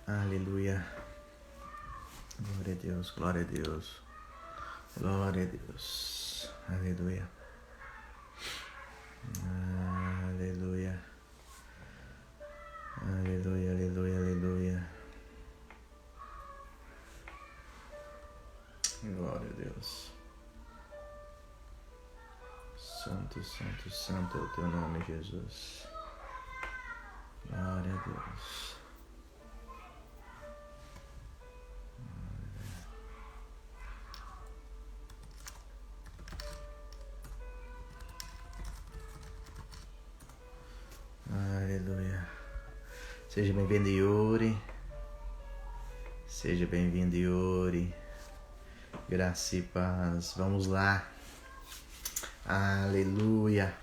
Aleluia. Glória a Deus, glória a Deus. Glória a Deus. Aleluia. Aleluia. Aleluia, aleluia, aleluia. Glória a Deus. Santo, santo, santo é o teu nome, Jesus. Glória a Deus. Aleluia. Seja bem-vindo, Yuri. Seja bem-vindo, Yuri. Graça e paz. Vamos lá. Aleluia.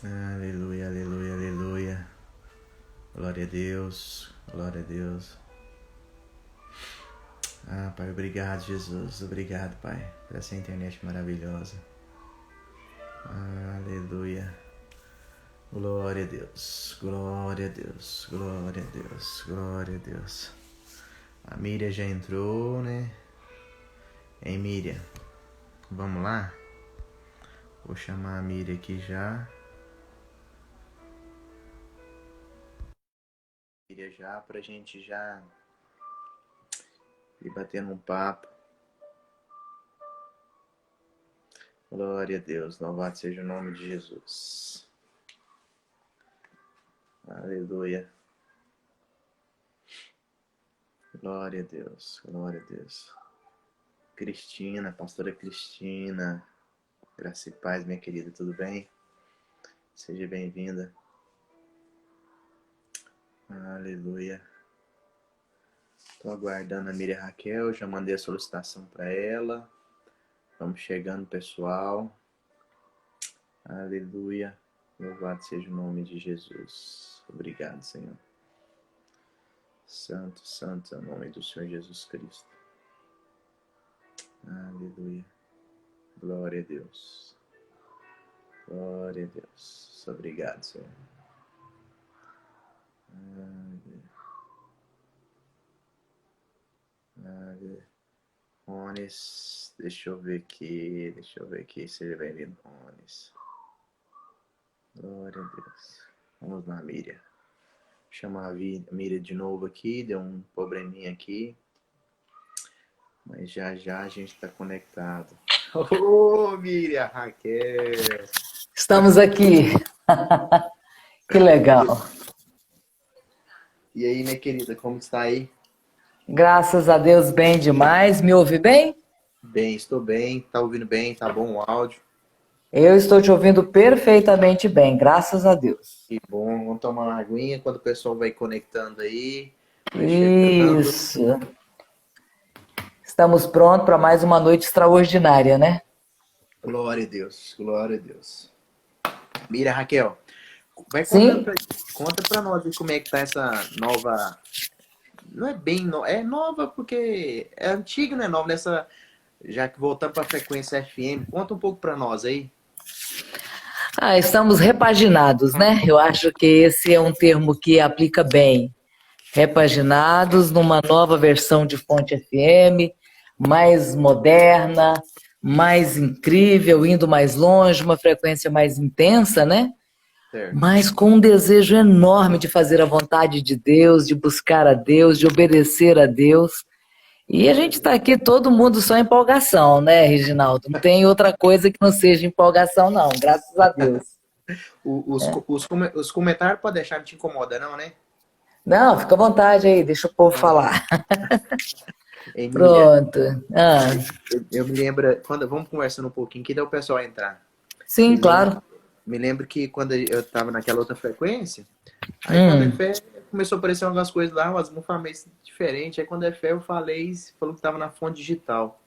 Aleluia, aleluia, aleluia. Glória a Deus. Glória a Deus. Pai, obrigado, Jesus. Obrigado, Pai, por essa internet maravilhosa. Aleluia. Glória a Deus. Glória a Deus. Glória a Deus. Glória a Deus. A Miriam já entrou, né? Hein, Miriam? Vamos lá? Vou chamar a Miriam aqui já. Miriam já, pra gente já ir batendo um papo. Glória a Deus. Louvado seja o nome de Jesus. Aleluia. Glória a Deus. Glória a Deus. Cristina, pastora Cristina. Graça e paz, minha querida, tudo bem? Seja bem-vinda. Aleluia. Estou aguardando a Miriam Raquel, já mandei a solicitação para ela. Vamos chegando, pessoal. Aleluia. Louvado seja o nome de Jesus. Obrigado, Senhor. Santo, santo é o nome do Senhor Jesus Cristo. Aleluia. Glória a Deus. Glória a Deus. Obrigado, Senhor. Aleluia. Rones, deixa eu ver aqui. Seja bem-vindo, Rones. Glória a Deus. Vamos lá, Miriam. Chamar a Miriam de novo aqui. Deu um probleminha aqui. Mas já já a gente está conectado. Ô, Miriam, Raquel. Estamos aqui. Que legal. E aí, minha querida, como está aí? Graças a Deus, bem demais. Me ouve bem? Bem, estou bem. Tá ouvindo bem? Tá bom o áudio? Eu estou te ouvindo perfeitamente bem, graças a Deus. Que bom. Vamos tomar uma aguinha quando o pessoal vai conectando aí. Vai chegando. Isso. Estamos prontos para mais uma noite extraordinária, né? Glória a Deus. Glória a Deus. Miriam, Raquel, vai Sim? conta pra nós aí como é que tá essa nova. Não é bem nova, é nova porque é antiga, não é nova nessa. Já que voltamos para a frequência FM, conta um pouco para nós aí. Estamos repaginados, né? Eu acho que esse é um termo que aplica bem. Repaginados numa nova versão de Fonte FM, mais moderna, mais incrível, indo mais longe, uma frequência mais intensa, né? Certo. Mas com um desejo enorme de fazer a vontade de Deus, de buscar a Deus, de obedecer a Deus. E a gente está aqui todo mundo só empolgação, né, Reginaldo? Não tem outra coisa que não seja empolgação, não, graças a Deus. Os comentários podem deixar de te incomodar, não, né? Não, fica à vontade aí, deixa o povo falar. Emília, Pronto. eu me lembro, quando vamos conversando um pouquinho, que dá o pessoal entrar. Sim, claro. Me lembro que quando eu estava naquela outra frequência, aí quando é fé, começou a aparecer algumas coisas lá, umas famílias diferentes. Aí quando é fé, eu falei, falou que estava na fonte digital.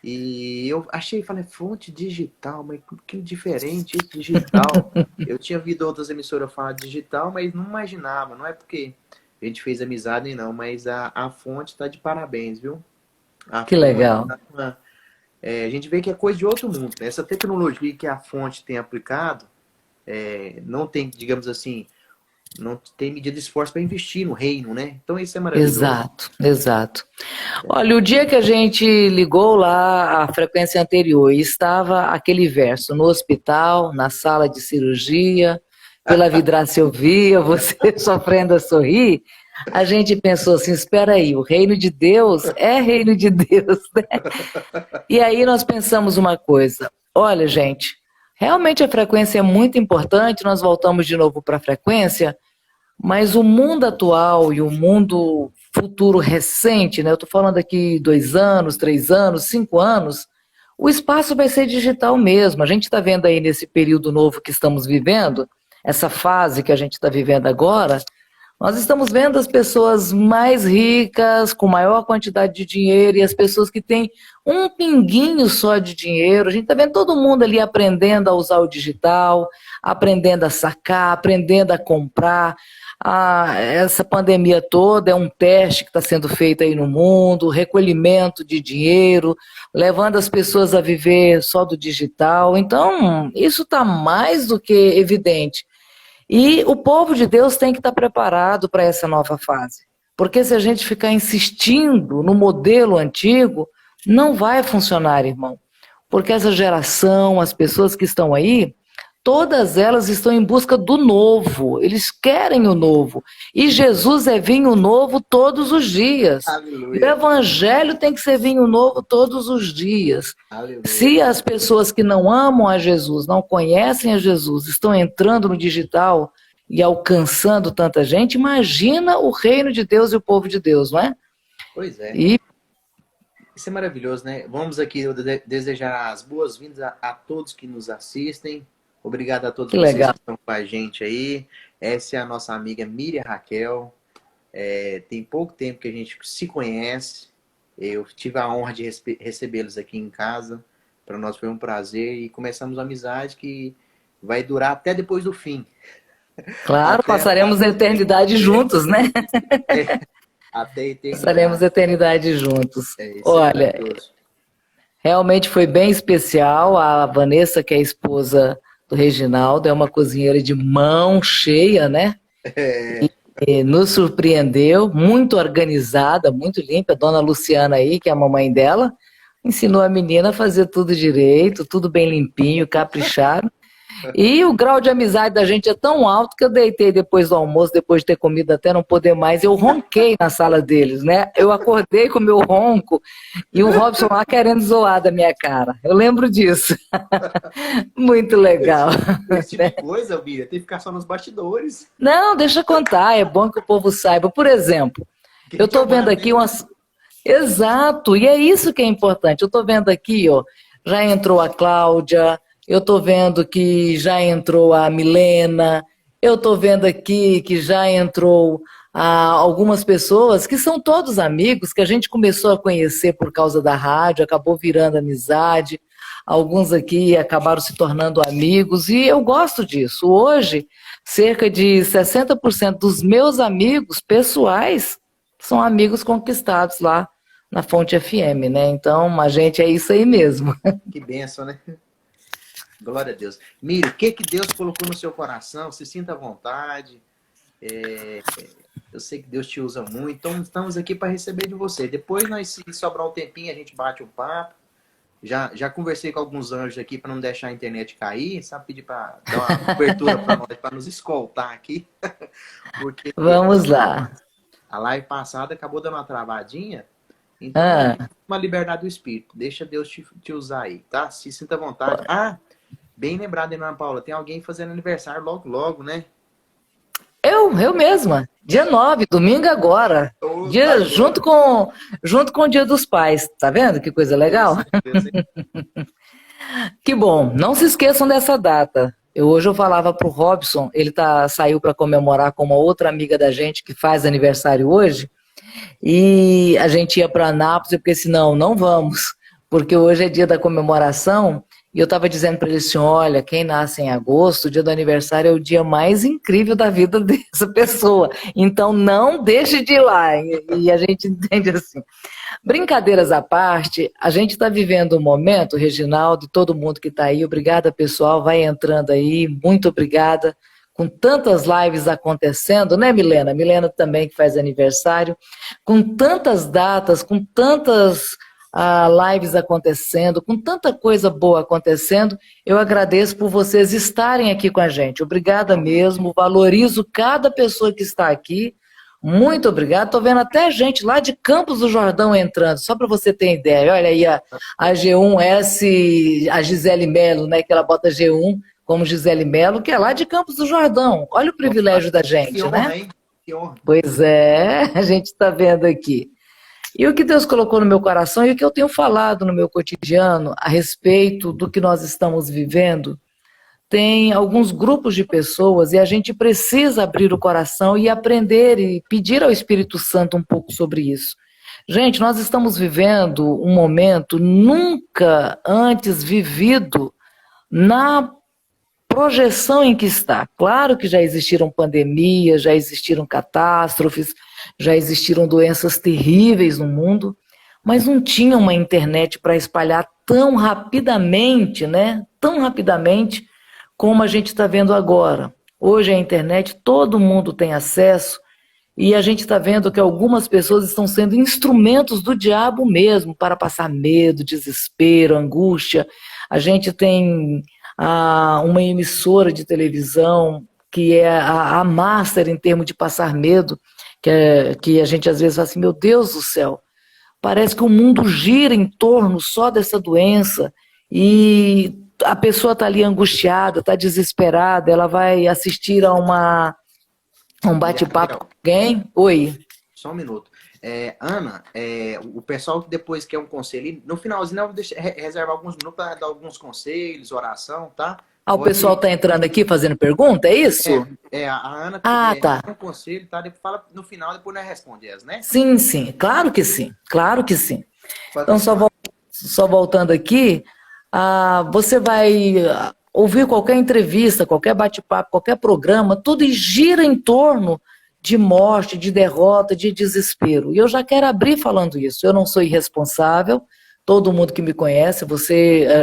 E eu falei, fonte digital, mas que diferente isso, digital. Eu tinha ouvido outras emissoras falar digital, mas não imaginava, não é porque a gente fez amizade não, mas a fonte tá de parabéns, viu? A Que fonte legal. a gente vê que é coisa de outro mundo, né? Essa tecnologia que a fonte tem aplicado, não tem, digamos assim, não tem medido esforço para investir no reino, né? Então isso é maravilhoso. Exato, exato. Olha, o dia que a gente ligou lá a frequência anterior e estava aquele verso, no hospital, na sala de cirurgia, pela vidraciovia, você sofrendo a sorrir, a gente pensou assim, espera aí, o reino de Deus é reino de Deus, né? E aí nós pensamos uma coisa, olha, gente, realmente a frequência é muito importante, nós voltamos de novo para a frequência, mas o mundo atual e o mundo futuro recente, né? Eu estou falando aqui 2 anos, 3 anos, 5 anos, o espaço vai ser digital mesmo. A gente está vendo aí nesse período novo que estamos vivendo, essa fase que a gente está vivendo agora, nós estamos vendo as pessoas mais ricas, com maior quantidade de dinheiro, e as pessoas que têm um pinguinho só de dinheiro. A gente está vendo todo mundo ali aprendendo a usar o digital, aprendendo a sacar, aprendendo a comprar. Essa pandemia toda é um teste que está sendo feito aí no mundo, recolhimento de dinheiro, levando as pessoas a viver só do digital. Então, isso está mais do que evidente. E o povo de Deus tem que estar preparado para essa nova fase. Porque se a gente ficar insistindo no modelo antigo, não vai funcionar, irmão. Porque essa geração, as pessoas que estão aí, todas elas estão em busca do novo. Eles querem o novo. E Jesus é vinho novo todos os dias. Aleluia. E o evangelho tem que ser vinho novo todos os dias. Aleluia. Se as pessoas que não amam a Jesus, não conhecem a Jesus, estão entrando no digital e alcançando tanta gente, imagina o reino de Deus e o povo de Deus, não é? Pois é. E isso é maravilhoso, né? Vamos aqui desejar as boas-vindas a todos que nos assistem. Obrigado a todos que vocês legal. que estão com a gente aí. Essa é a nossa amiga Miriam Raquel. Tem pouco tempo que a gente se conhece. Eu tive a honra de recebê-los aqui em casa. Para nós foi um prazer e começamos uma amizade que vai durar até depois do fim. Claro, passaremos a eternidade juntos, né? Até a eternidade. Passaremos a eternidade juntos. Isso Olha, é maravilhoso. realmente foi bem especial. A Vanessa, que é a esposa do Reginaldo, é uma cozinheira de mão cheia, né? E nos surpreendeu, muito organizada, muito limpa. A dona Luciana aí, que é a mamãe dela, ensinou a menina a fazer tudo direito, tudo bem limpinho, caprichado. E o grau de amizade da gente é tão alto que eu deitei depois do almoço, depois de ter comido até não poder mais, eu ronquei na sala deles, né? Eu acordei com o meu ronco e o Robson lá querendo zoar da minha cara. Eu lembro disso. Muito legal. Esse tipo de coisa, Bia, tem que ficar só nos bastidores. Não, deixa eu contar, é bom que o povo saiba. Por exemplo, eu estou vendo aqui umas... Exato, e é isso que é importante. Eu estou vendo aqui, ó, já entrou a Cláudia, eu estou vendo que já entrou a Milena, eu estou vendo aqui que já entrou algumas pessoas que são todos amigos, que a gente começou a conhecer por causa da rádio, acabou virando amizade, alguns aqui acabaram se tornando amigos, e eu gosto disso. Hoje, cerca de 60% dos meus amigos pessoais são amigos conquistados lá na Fonte FM, né? Então, a gente é isso aí mesmo. Que bênção, né? Glória a Deus. Miri, o que Deus colocou no seu coração? Se sinta à vontade. Eu sei que Deus te usa muito. Então, estamos aqui para receber de você. Depois, se sobrar um tempinho, a gente bate um papo. Já conversei com alguns anjos aqui para não deixar a internet cair. Sabe, pedir para dar uma cobertura para nós, para nos escoltar aqui. Porque vamos lá. A live passada acabou dando uma travadinha. Então, uma liberdade do espírito. Deixa Deus te usar aí, tá? Se sinta à vontade. Bem lembrado, Ana Paula, tem alguém fazendo aniversário logo, né? Eu mesma. Dia 9, domingo agora. Junto com o Dia dos Pais. Tá vendo que coisa legal? Que bom. Não se esqueçam dessa data. Hoje eu falava pro Robson, ele saiu para comemorar com uma outra amiga da gente que faz aniversário hoje. E a gente ia para Anápolis, eu pensei, não vamos, porque hoje é dia da comemoração, e eu estava dizendo para ele assim, olha, quem nasce em agosto, o dia do aniversário é o dia mais incrível da vida dessa pessoa, então não deixe de ir lá, e a gente entende assim. Brincadeiras à parte, a gente está vivendo um momento, Reginaldo e todo mundo que está aí, obrigada pessoal, vai entrando aí, muito obrigada, com tantas lives acontecendo, né, Milena? Milena também que faz aniversário, com tantas datas, com tantas lives acontecendo, com tanta coisa boa acontecendo, eu agradeço por vocês estarem aqui com a gente. Obrigada mesmo, valorizo cada pessoa que está aqui. Muito obrigada. Estou vendo até gente lá de Campos do Jordão entrando, só para você ter ideia. Olha aí a G1S, a Gisele Melo, né, que ela bota G1 como Gisele Melo, que é lá de Campos do Jordão. Olha o privilégio da gente, que honra, né? Hein? Que honra. Pois é, a gente está vendo aqui. E o que Deus colocou no meu coração e o que eu tenho falado no meu cotidiano a respeito do que nós estamos vivendo, tem alguns grupos de pessoas e a gente precisa abrir o coração e aprender e pedir ao Espírito Santo um pouco sobre isso. Gente, nós estamos vivendo um momento nunca antes vivido na projeção em que está. Claro que já existiram pandemias, já existiram catástrofes, já existiram doenças terríveis no mundo, mas não tinha uma internet para espalhar tão rapidamente, né? Tão rapidamente como a gente está vendo agora. Hoje a internet, todo mundo tem acesso e a gente está vendo que algumas pessoas estão sendo instrumentos do diabo mesmo para passar medo, desespero, angústia. A gente tem uma emissora de televisão que é a master em termos de passar medo, que a gente às vezes fala assim, meu Deus do céu, parece que o mundo gira em torno só dessa doença e a pessoa está ali angustiada, está desesperada, ela vai assistir a um bate-papo com alguém. Oi. Só um minuto. Ana, o pessoal que depois quer um conselho, no finalzinho eu vou reservar alguns minutos para dar alguns conselhos, oração, tá? O pessoal está entrando aqui fazendo pergunta, é isso? A Ana tá. um conselho, tá? Fala no final, depois nós respondemos, né? Sim, sim, claro que sim, claro que sim. Então, só voltando aqui, você vai ouvir qualquer entrevista, qualquer bate-papo, qualquer programa, tudo gira em torno de morte, de derrota, de desespero. E eu já quero abrir falando isso. Eu não sou irresponsável, todo mundo que me conhece,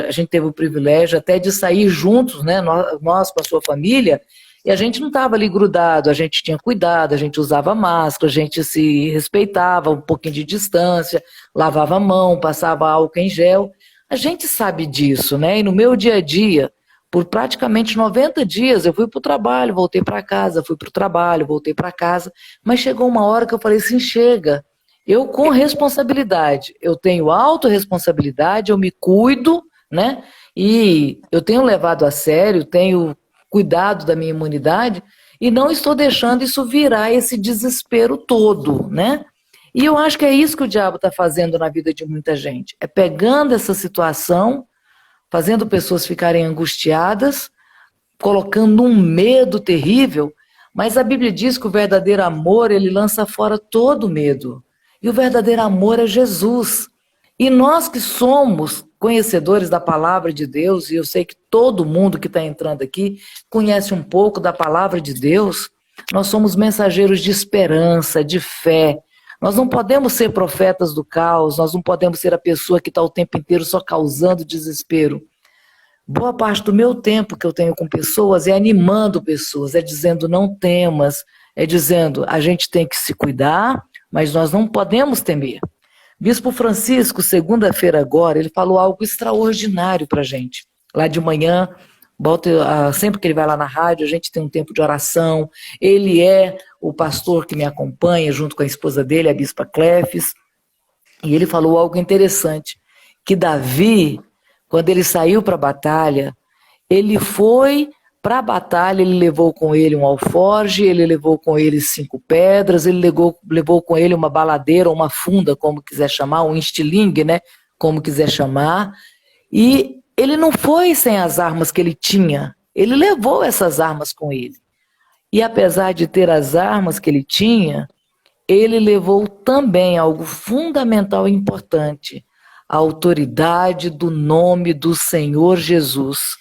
a gente teve o privilégio até de sair juntos, né, nós com a sua família, e a gente não estava ali grudado, a gente tinha cuidado, a gente usava máscara, a gente se respeitava, um pouquinho de distância, lavava a mão, passava álcool em gel. A gente sabe disso, né? E no meu dia a dia, por praticamente 90 dias, eu fui para o trabalho, voltei para casa, fui para o trabalho, voltei para casa, mas chegou uma hora que eu falei assim, chega, eu com responsabilidade, eu tenho autorresponsabilidade, eu me cuido, né? E eu tenho levado a sério, tenho cuidado da minha imunidade e não estou deixando isso virar esse desespero todo, né? E eu acho que é isso que o diabo está fazendo na vida de muita gente, é pegando essa situação, fazendo pessoas ficarem angustiadas, colocando um medo terrível, mas a Bíblia diz que o verdadeiro amor, ele lança fora todo medo. E o verdadeiro amor é Jesus. E nós que somos conhecedores da palavra de Deus, e eu sei que todo mundo que está entrando aqui conhece um pouco da palavra de Deus, nós somos mensageiros de esperança, de fé. Nós não podemos ser profetas do caos, nós não podemos ser a pessoa que está o tempo inteiro só causando desespero. Boa parte do meu tempo que eu tenho com pessoas é animando pessoas, é dizendo não temas, é dizendo a gente tem que se cuidar, mas nós não podemos temer. Bispo Francisco, segunda-feira agora, ele falou algo extraordinário para a gente. Lá de manhã, sempre que ele vai lá na rádio, a gente tem um tempo de oração. Ele é o pastor que me acompanha, junto com a esposa dele, a bispa Clefes. E ele falou algo interessante, que Davi, quando ele saiu para a batalha, ele foi para a batalha, ele levou com ele um alforje, ele levou com ele 5 pedras, ele levou com ele uma baladeira, uma funda, como quiser chamar, um estilingue, né, como quiser chamar, e ele não foi sem as armas que ele tinha, ele levou essas armas com ele. E apesar de ter as armas que ele tinha, ele levou também algo fundamental e importante, a autoridade do nome do Senhor Jesus.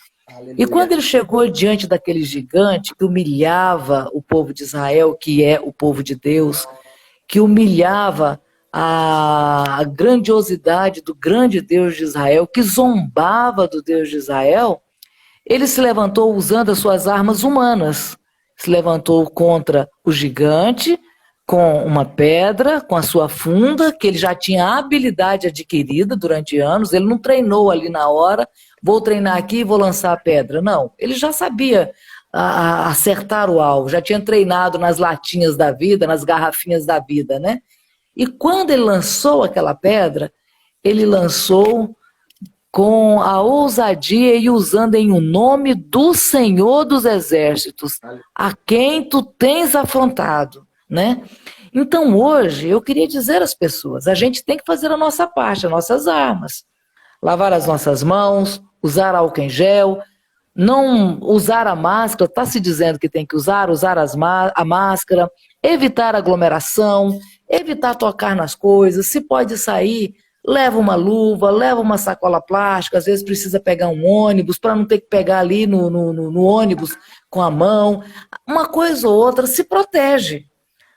E quando ele chegou diante daquele gigante que humilhava o povo de Israel, que é o povo de Deus, que humilhava a grandiosidade do grande Deus de Israel, que zombava do Deus de Israel, ele se levantou usando as suas armas humanas. se levantou contra o gigante com uma pedra, com a sua funda, que ele já tinha habilidade adquirida durante anos. Ele não treinou ali na hora, vou treinar aqui e vou lançar a pedra. Não, ele já sabia acertar o alvo, já tinha treinado nas latinhas da vida, nas garrafinhas da vida, né? E quando ele lançou aquela pedra, ele lançou com a ousadia e usando em o nome do Senhor dos Exércitos, a quem tu tens afrontado, né? Então hoje eu queria dizer às pessoas, a gente tem que fazer a nossa parte, as nossas armas, lavar as nossas mãos, usar álcool em gel, não usar a máscara, está se dizendo que tem que usar a máscara, evitar aglomeração, evitar tocar nas coisas, se pode sair, leva uma luva, leva uma sacola plástica, às vezes precisa pegar um ônibus, para não ter que pegar ali no ônibus com a mão, uma coisa ou outra, se protege.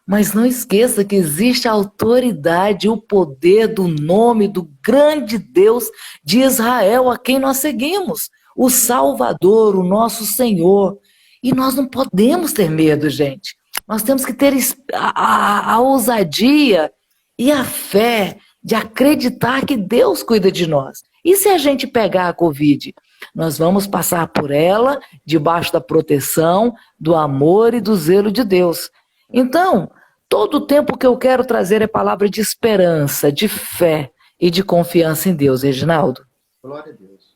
Mas não esqueça que existe a autoridade, o poder do nome do grande Deus de Israel, a quem nós seguimos, o Salvador, o nosso Senhor. E nós não podemos ter medo, gente. Nós temos que ter a ousadia e a fé de acreditar que Deus cuida de nós. E se a gente pegar a Covid? Nós vamos passar por ela debaixo da proteção, do amor e do zelo de Deus. Então, todo o tempo que eu quero trazer é palavra de esperança, de fé e de confiança em Deus, Reginaldo. Glória a Deus.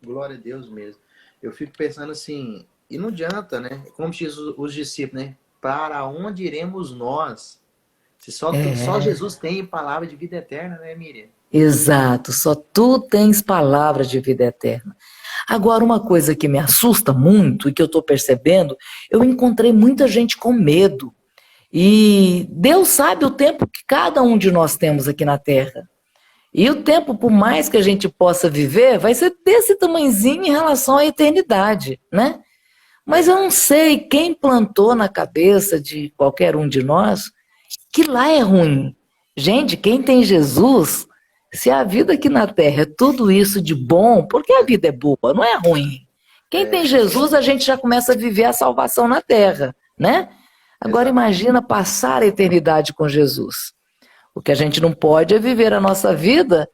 Glória a Deus mesmo. Eu fico pensando assim, e não adianta, né? Como diz os discípulos, né? Para onde iremos nós? Se só Jesus tem palavra de vida eterna, né, Miriam? Exato, só tu tens palavra de vida eterna. Agora, uma coisa que me assusta muito e que eu estou percebendo, eu encontrei muita gente com medo. E Deus sabe o tempo que cada um de nós temos aqui na Terra. E o tempo, por mais que a gente possa viver, vai ser desse tamanhozinho em relação à eternidade, né? Mas eu não sei quem plantou na cabeça de qualquer um de nós que lá é ruim. Gente, quem tem Jesus, se a vida aqui na Terra é tudo isso de bom, porque a vida é boa, não é ruim. Quem tem Jesus, a gente já começa a viver a salvação na Terra, né? Agora imagina passar a eternidade com Jesus. O que a gente não pode é viver a nossa vida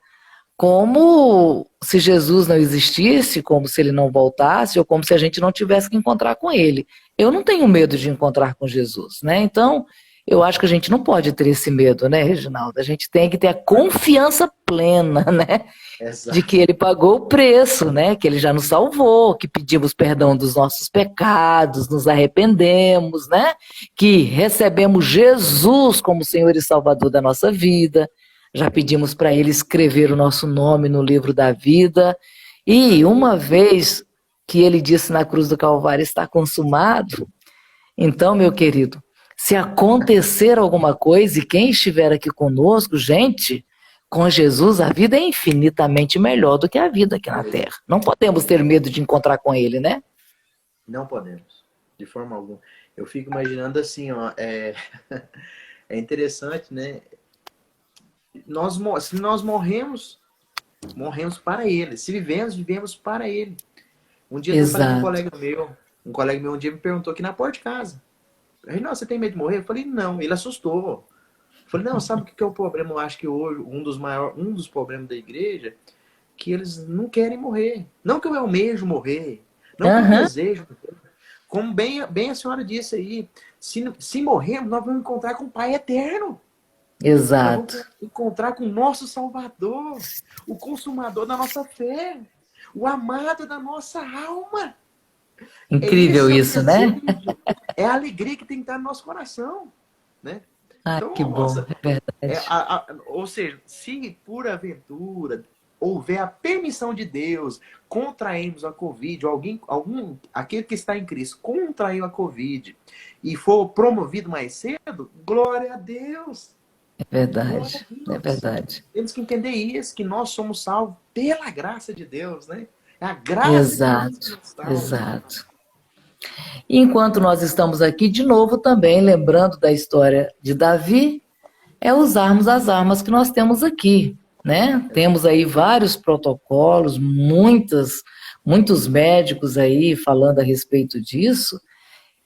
como se Jesus não existisse, como se ele não voltasse, ou como se a gente não tivesse que encontrar com ele. Eu não tenho medo de encontrar com Jesus, né? Então, eu acho que a gente não pode ter esse medo, né, Reginaldo? A gente tem que ter a confiança plena, né? Exato. De que ele pagou o preço, né? Que ele já nos salvou, que pedimos perdão dos nossos pecados, nos arrependemos, né? Que recebemos Jesus como Senhor e Salvador da nossa vida. Já pedimos para ele escrever o nosso nome no livro da vida. E uma vez que ele disse na cruz do Calvário, está consumado, então, meu querido, se acontecer alguma coisa, e quem estiver aqui conosco, gente, com Jesus a vida é infinitamente melhor do que a vida aqui na Terra. Não podemos ter medo de encontrar com ele, né? Não podemos, de forma alguma. Eu fico imaginando assim, ó, é interessante, né? Se nós morremos para ele. Se vivemos, vivemos para ele. Um dia um colega meu um dia me perguntou aqui na porta de casa. Não, você tem medo de morrer? Eu falei, não. Ele assustou. Eu falei, não, sabe o que é o problema? Eu acho que hoje um dos problemas da igreja que eles não querem morrer. Não que eu almejo morrer. Não que eu desejo morrer. Como bem a senhora disse aí, se morrermos, nós vamos encontrar com o Pai eterno. Exato. Nós vamos encontrar com o nosso Salvador, o consumador da nossa fé, o amado da nossa alma. Incrível isso, né? É a alegria que tem que estar no nosso coração, né? Ah, então, que bom, é verdade. Ou seja, se por aventura houver a permissão de Deus, contraímos a Covid, aquele que está em Cristo contraiu a Covid e for promovido mais cedo, glória a Deus. É verdade, é verdade. Temos que entender isso, que nós somos salvos pela graça de Deus, né? É a graça de Deus. Exato. Enquanto nós estamos aqui, de novo também, lembrando da história de Davi, é usarmos as armas que nós temos aqui, né? Temos aí vários protocolos, muitos médicos aí falando a respeito disso,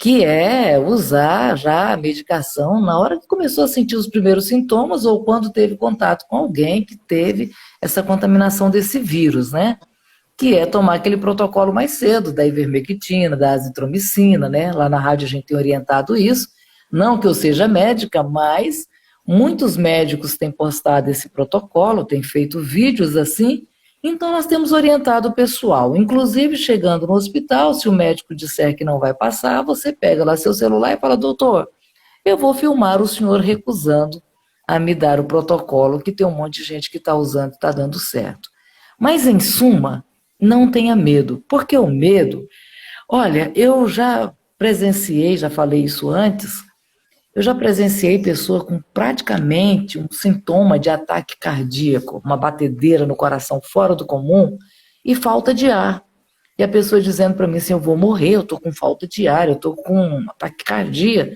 que é usar já a medicação na hora que começou a sentir os primeiros sintomas ou quando teve contato com alguém que teve essa contaminação desse vírus, né? Que é tomar aquele protocolo mais cedo, da ivermectina, da azitromicina, né? Lá na rádio a gente tem orientado isso. Não que eu seja médica, mas muitos médicos têm postado esse protocolo, têm feito vídeos assim, então nós temos orientado o pessoal. Inclusive, chegando no hospital, se o médico disser que não vai passar, você pega lá seu celular e fala, doutor, eu vou filmar o senhor recusando a me dar o protocolo, que tem um monte de gente que está usando e está dando certo. Mas, em suma, não tenha medo, porque o medo, olha, eu já presenciei, já falei isso antes, eu já presenciei pessoa com praticamente um sintoma de ataque cardíaco, uma batedeira no coração fora do comum e falta de ar. E a pessoa dizendo para mim assim, eu vou morrer, eu estou com falta de ar, eu estou com um ataque cardíaco.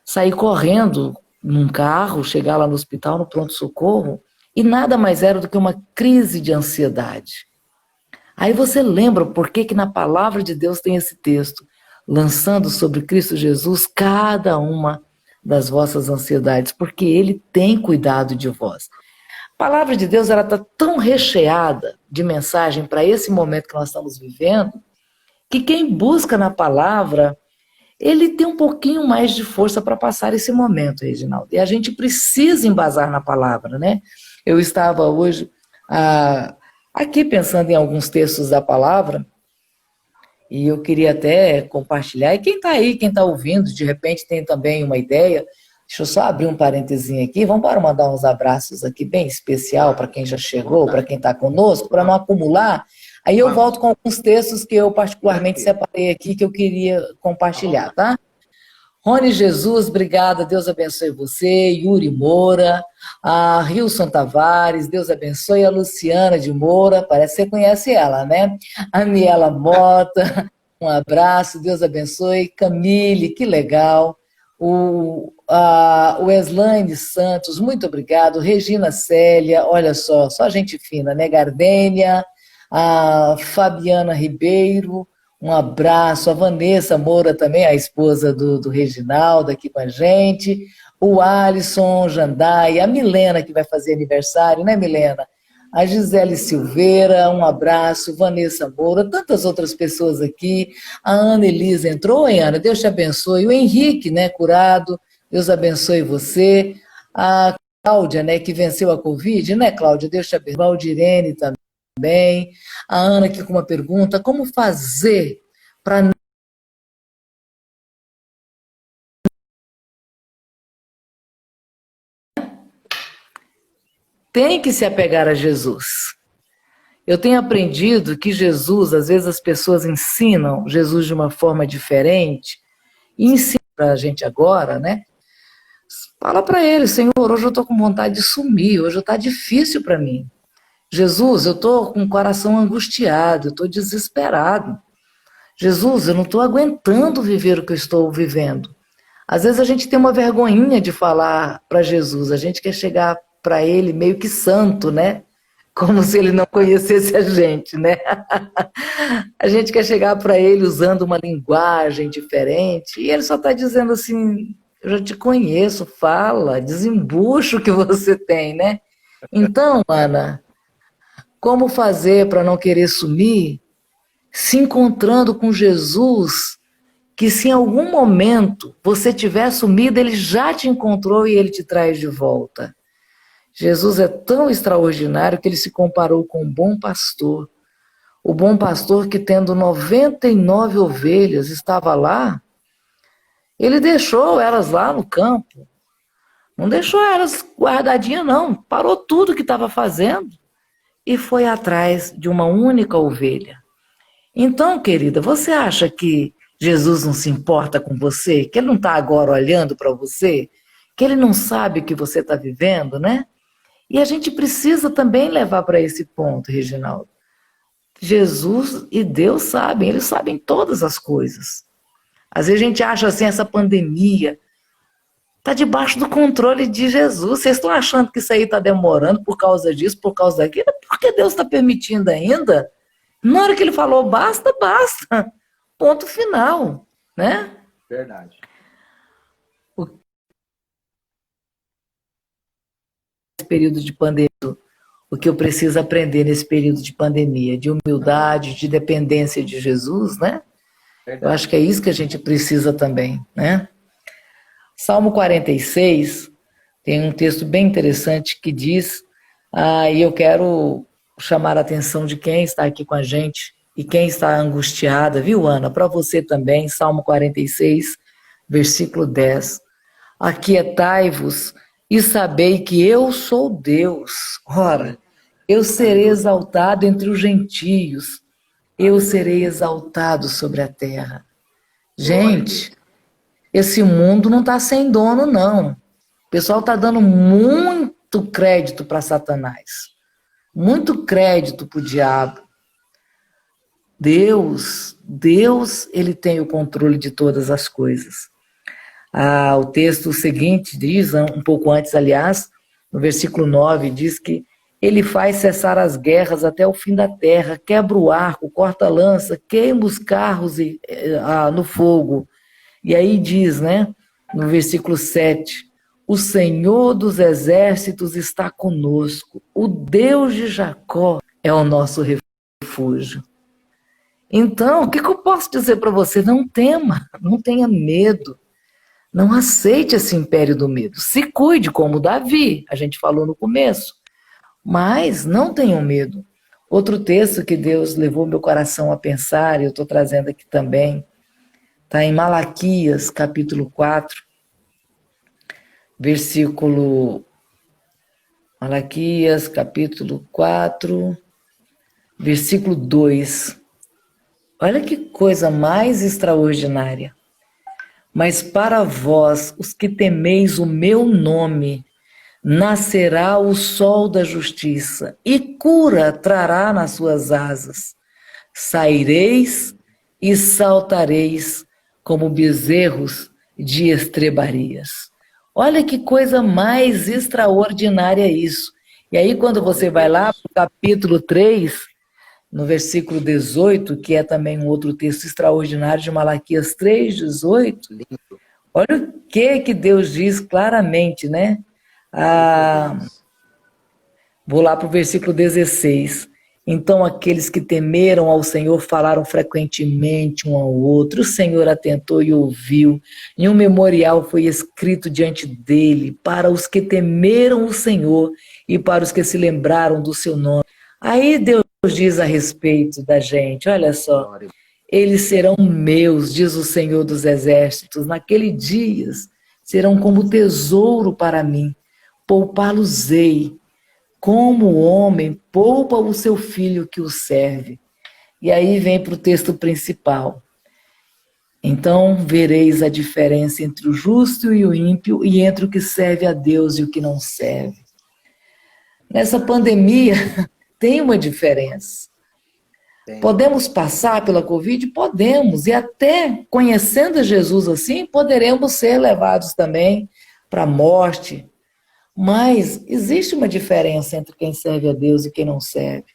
Sair correndo num carro, chegar lá no hospital, no pronto-socorro, e nada mais era do que uma crise de ansiedade. Aí você lembra por que na palavra de Deus tem esse texto, lançando sobre Cristo Jesus cada uma das vossas ansiedades, porque Ele tem cuidado de vós. A palavra de Deus está tão recheada de mensagem para esse momento que nós estamos vivendo, que quem busca na palavra, ele tem um pouquinho mais de força para passar esse momento, Reginaldo. E a gente precisa embasar na palavra, né? Eu estava hoje aqui pensando em alguns textos da palavra, e eu queria até compartilhar. E quem está aí, quem está ouvindo, de repente tem também uma ideia. Deixa eu só abrir um parentezinho aqui. Vamos para mandar uns abraços aqui bem especial para quem já chegou, para quem está conosco, para não acumular. Aí eu volto com alguns textos que eu particularmente separei aqui que eu queria compartilhar, tá? Rony Jesus, obrigada, Deus abençoe você. Yuri Moura, a Rilson Tavares, Deus abençoe. A Luciana de Moura, parece que você conhece ela, né? A Aniela Mota, um abraço, Deus abençoe. Camille, que legal. O Weslaine Santos, muito obrigado. Regina Célia, olha só gente fina, né? Gardênia, a Fabiana Ribeiro, um abraço, a Vanessa Moura também, a esposa do Reginaldo, aqui com a gente, o Alisson Jandai, a Milena, que vai fazer aniversário, né, Milena? A Gisele Silveira, um abraço, Vanessa Moura, tantas outras pessoas aqui, a Ana Elisa entrou, hein, Ana? Deus te abençoe, o Henrique, né, curado, Deus abençoe você, a Cláudia, né, que venceu a Covid, né, Cláudia? Deus te abençoe, Valdirene também, a Ana aqui com uma pergunta, como fazer para tem que se apegar a Jesus. Eu tenho aprendido que Jesus, às vezes as pessoas ensinam Jesus de uma forma diferente, e ensina para a gente agora, né? Fala para ele, Senhor, hoje eu estou com vontade de sumir, hoje está difícil para mim. Jesus, eu estou com o coração angustiado, eu estou desesperado. Jesus, eu não estou aguentando viver o que eu estou vivendo. Às vezes a gente tem uma vergonhinha de falar para Jesus, a gente quer chegar para ele meio que santo, né? Como se ele não conhecesse a gente, né? A gente quer chegar para ele usando uma linguagem diferente e ele só está dizendo assim, eu já te conheço, fala, desembucha o que você tem, né? Então, Ana, como fazer para não querer sumir? Se encontrando com Jesus, que se em algum momento você tiver sumido, ele já te encontrou e ele te traz de volta. Jesus é tão extraordinário que ele se comparou com um bom pastor. O bom pastor que, tendo 99 ovelhas, estava lá, ele deixou elas lá no campo. Não deixou elas guardadinhas, não. Parou tudo que estava fazendo e foi atrás de uma única ovelha. Então, querida, você acha que Jesus não se importa com você? Que ele não está agora olhando para você? Que ele não sabe o que você está vivendo, né? E a gente precisa também levar para esse ponto, Reginaldo. Jesus e Deus sabem, eles sabem todas as coisas. Às vezes a gente acha assim, essa pandemia está debaixo do controle de Jesus. Vocês estão achando que isso aí está demorando por causa disso, por causa daquilo? Porque Deus está permitindo ainda? Na hora que ele falou basta, basta. Ponto final, né? Verdade. Esse período de pandemia, o que eu preciso aprender nesse período de pandemia, de humildade, de dependência de Jesus, né? Eu acho que é isso que a gente precisa também, né? Salmo 46 tem um texto bem interessante que diz, e eu quero chamar a atenção de quem está aqui com a gente e quem está angustiada, viu, Ana? Para você também, Salmo 46, versículo 10. Aquietai-vos e sabei que eu sou Deus. Ora, eu serei exaltado entre os gentios, eu serei exaltado sobre a terra. Gente, esse mundo não está sem dono, não. O pessoal está dando muito crédito para Satanás, muito crédito para o diabo. Deus, ele tem o controle de todas as coisas. O texto seguinte diz, um pouco antes, aliás, no versículo 9, diz que ele faz cessar as guerras até o fim da terra, quebra o arco, corta a lança, queima os carros no fogo. E aí diz, né, no versículo 7, o Senhor dos exércitos está conosco, o Deus de Jacó é o nosso refúgio. Então, o que eu posso dizer para você? Não tema, não tenha medo, não aceite esse império do medo. Se cuide como Davi, a gente falou no começo, mas não tenham medo. Outro texto que Deus levou meu coração a pensar, e eu estou trazendo aqui também, está em Malaquias, capítulo 4, Malaquias, capítulo 4, versículo 2. Olha que coisa mais extraordinária. Mas para vós, os que temeis o meu nome, nascerá o sol da justiça, e cura trará nas suas asas. Saireis e saltareis como bezerros de estrebarias. Olha que coisa mais extraordinária isso. E aí, quando você vai lá para o capítulo 3, no versículo 18, que é também um outro texto extraordinário de Malaquias 3:18, olha o que Deus diz claramente, né? Vou lá para o versículo 16. Então aqueles que temeram ao Senhor falaram frequentemente um ao outro. O Senhor atentou e ouviu. E um memorial foi escrito diante dele para os que temeram o Senhor e para os que se lembraram do seu nome. Aí Deus diz a respeito da gente, olha só. Eles serão meus, diz o Senhor dos Exércitos, naquele dias serão como tesouro para mim. Poupá-los-ei, como o homem poupa o seu filho que o serve. E aí vem para o texto principal. Então vereis a diferença entre o justo e o ímpio, e entre o que serve a Deus e o que não serve. Nessa pandemia tem uma diferença. Podemos passar pela Covid? Podemos, e até conhecendo Jesus assim, poderemos ser levados também para a morte. Mas existe uma diferença entre quem serve a Deus e quem não serve.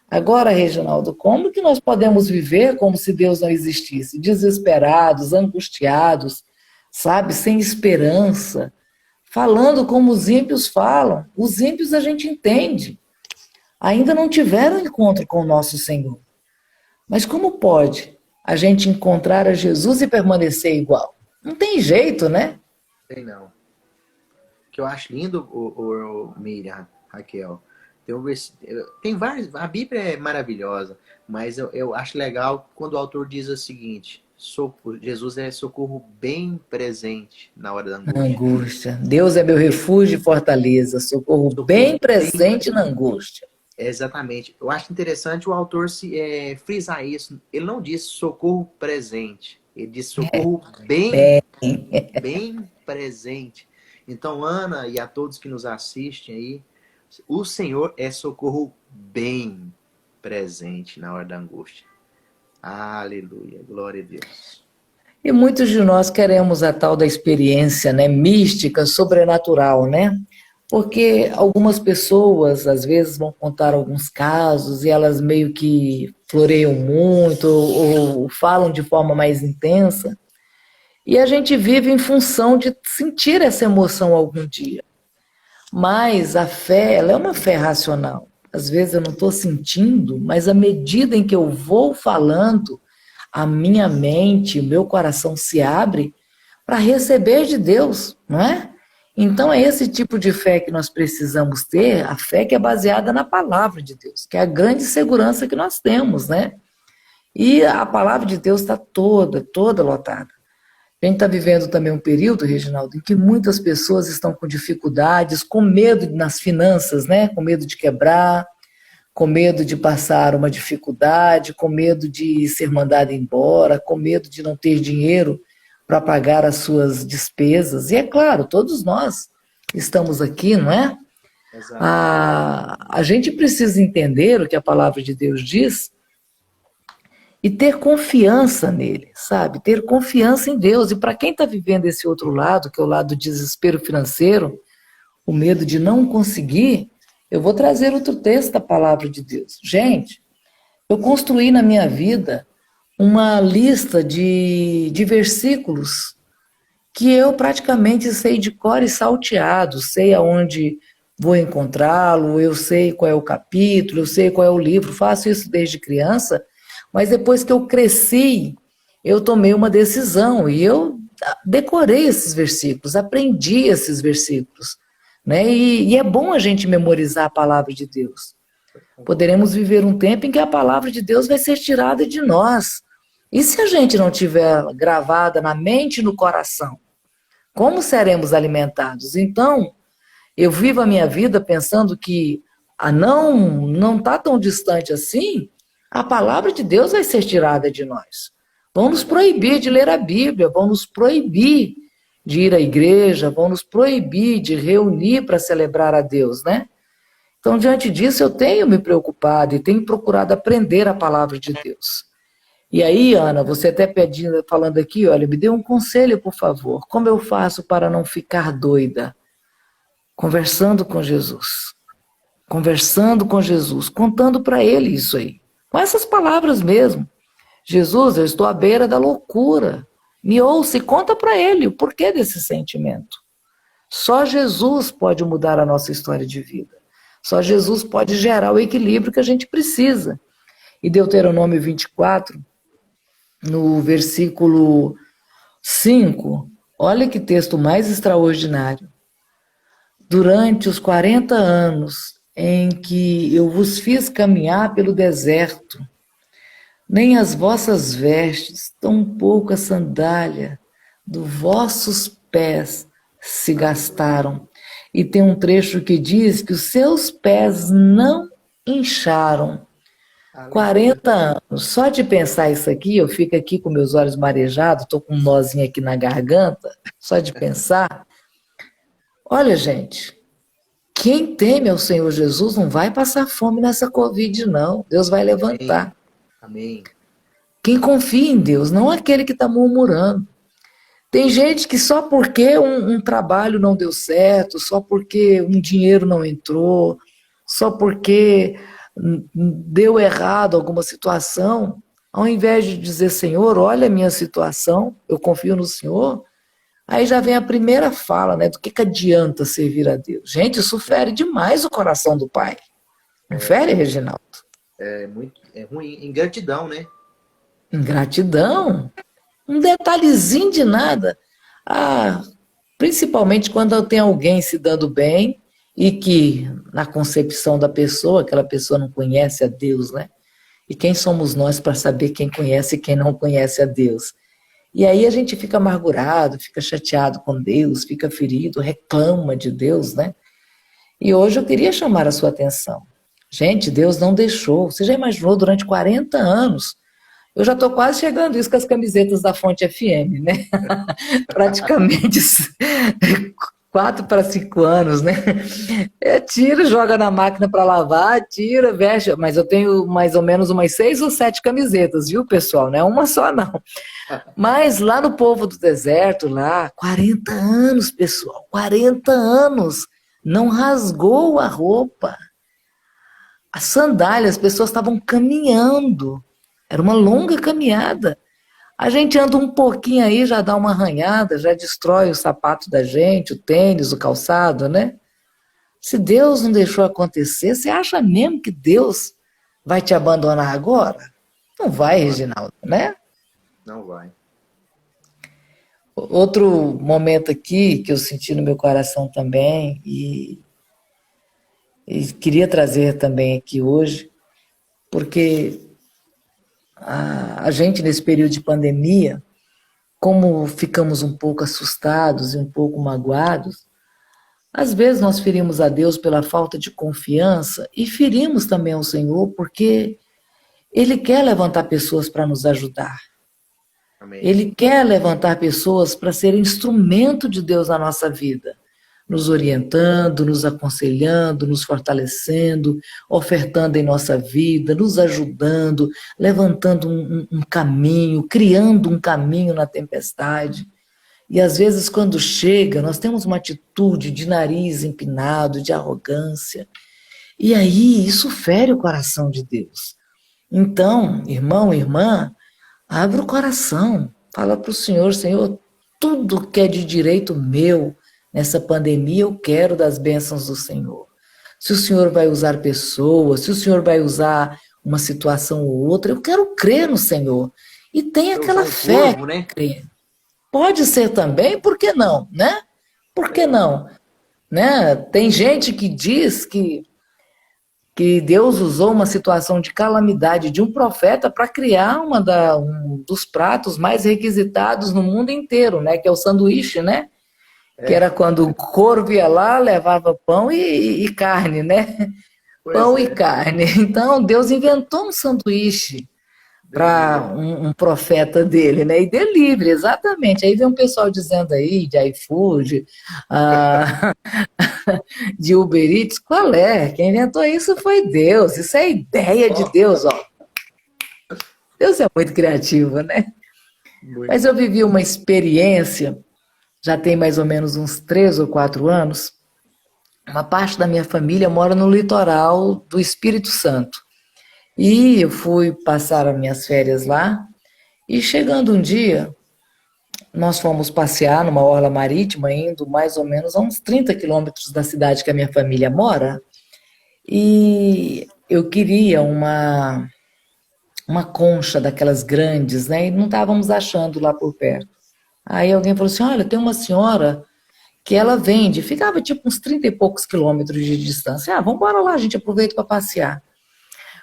Agora, Reginaldo, como que nós podemos viver como se Deus não existisse? Desesperados, angustiados, sabe, sem esperança, falando como os ímpios falam. Os ímpios a gente entende. Ainda não tiveram encontro com o nosso Senhor. Mas como pode a gente encontrar a Jesus e permanecer igual? Não tem jeito, né? Tem não. O que eu acho lindo, o Miriam, Raquel, tem vários, a Bíblia é maravilhosa, mas eu acho legal quando o autor diz o seguinte: Jesus é socorro bem presente na hora da angústia. Deus é meu refúgio e fortaleza, socorro bem presente na angústia. Exatamente. Eu acho interessante o autor frisar isso. Ele não diz socorro presente, ele diz socorro bem presente. Então, Ana e a todos que nos assistem aí, o Senhor é socorro bem presente na hora da angústia. Aleluia, glória a Deus. E muitos de nós queremos a tal da experiência, né, mística, sobrenatural, né? Porque algumas pessoas, às vezes, vão contar alguns casos e elas meio que floreiam muito ou falam de forma mais intensa. E a gente vive em função de sentir essa emoção algum dia. Mas a fé, ela é uma fé racional. Às vezes eu não estou sentindo, mas à medida em que eu vou falando, a minha mente, o meu coração se abre para receber de Deus, não é? Então é esse tipo de fé que nós precisamos ter, a fé que é baseada na palavra de Deus, que é a grande segurança que nós temos, né? E a palavra de Deus está toda lotada. A gente está vivendo também um período, Reginaldo, em que muitas pessoas estão com dificuldades, com medo nas finanças, né? Com medo de quebrar, com medo de passar uma dificuldade, com medo de ser mandado embora, com medo de não ter dinheiro para pagar as suas despesas. E é claro, todos nós estamos aqui, não é? Exato. A gente precisa entender o que a palavra de Deus diz e ter confiança nele, sabe? Ter confiança em Deus. E para quem está vivendo esse outro lado, que é o lado do desespero financeiro, o medo de não conseguir, eu vou trazer outro texto da palavra de Deus. Gente, eu construí na minha vida uma lista de versículos que eu praticamente sei de cor e salteado, sei aonde vou encontrá-lo, eu sei qual é o capítulo, eu sei qual é o livro, faço isso desde criança, mas depois que eu cresci, eu tomei uma decisão e eu decorei esses versículos, aprendi esses versículos, né? E é bom a gente memorizar a palavra de Deus. Poderemos viver um tempo em que a palavra de Deus vai ser tirada de nós. E se a gente não tiver gravada na mente e no coração, como seremos alimentados? Então, eu vivo a minha vida pensando que não está tão distante assim, a palavra de Deus vai ser tirada de nós. Vão nos proibir de ler a Bíblia, vão nos proibir de ir à igreja, vão nos proibir de reunir para celebrar a Deus, né? Então, diante disso, eu tenho me preocupado e tenho procurado aprender a palavra de Deus. E aí, Ana, você até pedindo, falando aqui, olha, me dê um conselho, por favor. Como eu faço para não ficar doida? Conversando com Jesus. Conversando com Jesus, contando para ele isso aí. Com essas palavras mesmo. Jesus, eu estou à beira da loucura. Me ouça e conta para ele o porquê desse sentimento. Só Jesus pode mudar a nossa história de vida. Só Jesus pode gerar o equilíbrio que a gente precisa. E Deuteronômio 24, no versículo 5, olha que texto mais extraordinário. Durante os 40 anos em que eu vos fiz caminhar pelo deserto, nem as vossas vestes, tampouco a sandália dos vossos pés se gastaram. E tem um trecho que diz que os seus pés não incharam. 40 anos. Só de pensar isso aqui, eu fico aqui com meus olhos marejados, estou com um nozinho aqui na garganta, só de pensar. Olha, gente, quem teme ao Senhor Jesus não vai passar fome nessa Covid, não. Deus vai levantar. Amém. Quem confia em Deus, não aquele que está murmurando. Tem gente que só porque um trabalho não deu certo, só porque um dinheiro não entrou, só porque deu errado alguma situação, ao invés de dizer, Senhor, olha a minha situação, eu confio no Senhor, aí já vem a primeira fala, né, do que adianta servir a Deus. Gente, isso fere demais o coração do Pai. Não fere, Reginaldo? É ruim, ingratidão, né? Ingratidão? Um detalhezinho de nada. Principalmente quando tem alguém se dando bem e que, na concepção da pessoa, aquela pessoa não conhece a Deus, né? E quem somos nós para saber quem conhece e quem não conhece a Deus? E aí a gente fica amargurado, fica chateado com Deus, fica ferido, reclama de Deus, né? E hoje eu queria chamar a sua atenção. Gente, Deus não deixou. Você já imaginou durante 40 anos? Eu já estou quase chegando isso com as camisetas da Fonte FM, né? Praticamente 4 para 5 anos, né? Tira, joga na máquina para lavar, tira, veste. Mas eu tenho mais ou menos umas 6 ou 7 camisetas, viu, pessoal? Não é uma só, não. Mas lá no povo do deserto, lá, 40 anos, pessoal, 40 anos, não rasgou a roupa. As sandálias, as pessoas estavam caminhando. Era uma longa caminhada. A gente anda um pouquinho aí, já dá uma arranhada, já destrói o sapato da gente, o tênis, o calçado, né? Se Deus não deixou acontecer, você acha mesmo que Deus vai te abandonar agora? Não vai, Não vai. Reginaldo, né? Não vai. Outro momento aqui que eu senti no meu coração também, e queria trazer também aqui hoje, porque a gente, nesse período de pandemia, como ficamos um pouco assustados e um pouco magoados, às vezes nós ferimos a Deus pela falta de confiança e ferimos também ao Senhor porque Ele quer levantar pessoas para nos ajudar. Amém. Ele quer levantar pessoas para ser instrumento de Deus na nossa vida, nos orientando, nos aconselhando, nos fortalecendo, ofertando em nossa vida, nos ajudando, levantando um caminho, criando um caminho na tempestade. E às vezes, quando chega, nós temos uma atitude de nariz empinado, de arrogância. E aí, isso fere o coração de Deus. Então, irmão, irmã, abre o coração, fala para o Senhor, Senhor, tudo que é de direito meu nessa pandemia, eu quero das bênçãos do Senhor. Se o Senhor vai usar pessoas, se o Senhor vai usar uma situação ou outra, eu quero crer no Senhor. E tem Vai usar aquela um fé, corvo, né? crer. Pode ser também, por que não, né? Por que não? Né? Tem gente que diz que Deus usou uma situação de calamidade de um profeta para criar um dos pratos mais requisitados no mundo inteiro, né? Que é o sanduíche, né? Que É, era quando o corvo ia lá, levava pão e carne, né? pois Pão e é. carne. Então, Deus inventou um sanduíche Deus me para livre. um profeta dele, né? E delivery, exatamente. Aí vem um pessoal dizendo aí de iFood, ah, de Uber Eats, qual é? Quem inventou isso foi Deus. Isso é ideia de Ó, Deus, ó. Deus é muito criativo, né? muito. Mas eu vivi uma experiência, já tem mais ou menos uns 3 ou 4 anos. Uma parte da minha família mora no litoral do Espírito Santo. E eu fui passar as minhas férias lá. E chegando um dia, nós fomos passear numa orla marítima, indo mais ou menos a uns 30 quilômetros da cidade que a minha família mora. E eu queria uma concha daquelas grandes, né? E não estávamos achando lá por perto. Aí alguém falou assim: olha, tem uma senhora que ela vende, ficava tipo uns 30 e poucos quilômetros de distância. Ah, vamos embora lá, a gente aproveita para passear.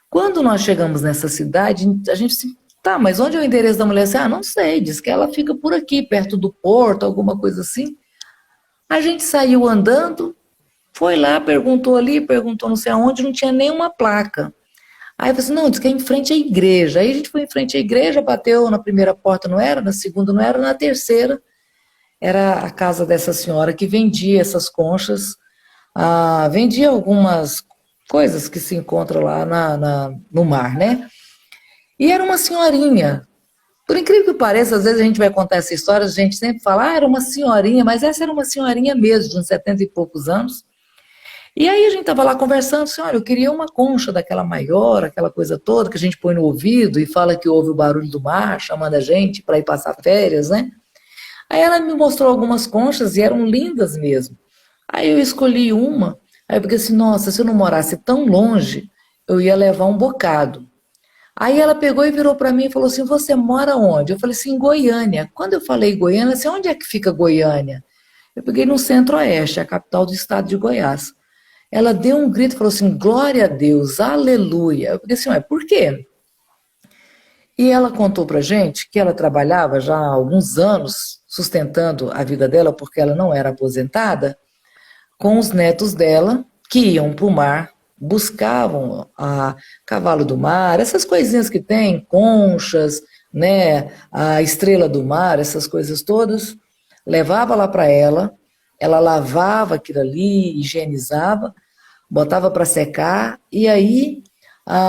Quando nós chegamos nessa cidade, a gente disse, tá, mas onde é o endereço da mulher? Assim, ah, não sei, diz que ela fica por aqui, perto do porto, alguma coisa assim. A gente saiu andando, foi lá, perguntou ali, perguntou não sei aonde, não tinha nenhuma placa. Aí eu falei assim, não, diz que é em frente à igreja. Aí a gente foi em frente à igreja, bateu na primeira porta, não era, na segunda não era, na terceira era a casa dessa senhora que vendia essas conchas, vendia algumas coisas que se encontram lá no mar, né? E era uma senhorinha. Por incrível que pareça, às vezes a gente vai contar essa história, a gente sempre fala, era uma senhorinha, mas essa era uma senhorinha mesmo, de uns 70 e poucos anos. E aí a gente estava lá conversando, assim, olha, eu queria uma concha daquela maior, aquela coisa toda que a gente põe no ouvido e fala que ouve o barulho do mar, chamando a gente para ir passar férias, né? Aí ela me mostrou algumas conchas e eram lindas mesmo. Aí eu escolhi uma, aí eu fiquei assim, nossa, se eu não morasse tão longe, eu ia levar um bocado. Aí ela pegou e virou para mim e falou assim, você mora onde? Eu falei assim, em Goiânia. Quando eu falei Goiânia, assim, onde é que fica Goiânia? Eu peguei no Centro-Oeste, a capital do estado de Goiás. Ela deu um grito e falou assim, glória a Deus, aleluia. Eu falei assim, ué, por quê? E ela contou pra gente que ela trabalhava já há alguns anos sustentando a vida dela, porque ela não era aposentada, com os netos dela, que iam para o mar, buscavam a cavalo do mar, essas coisinhas que tem, conchas, né, a estrela do mar, essas coisas todas, levava lá para ela lavava aquilo ali, higienizava, botava para secar, e aí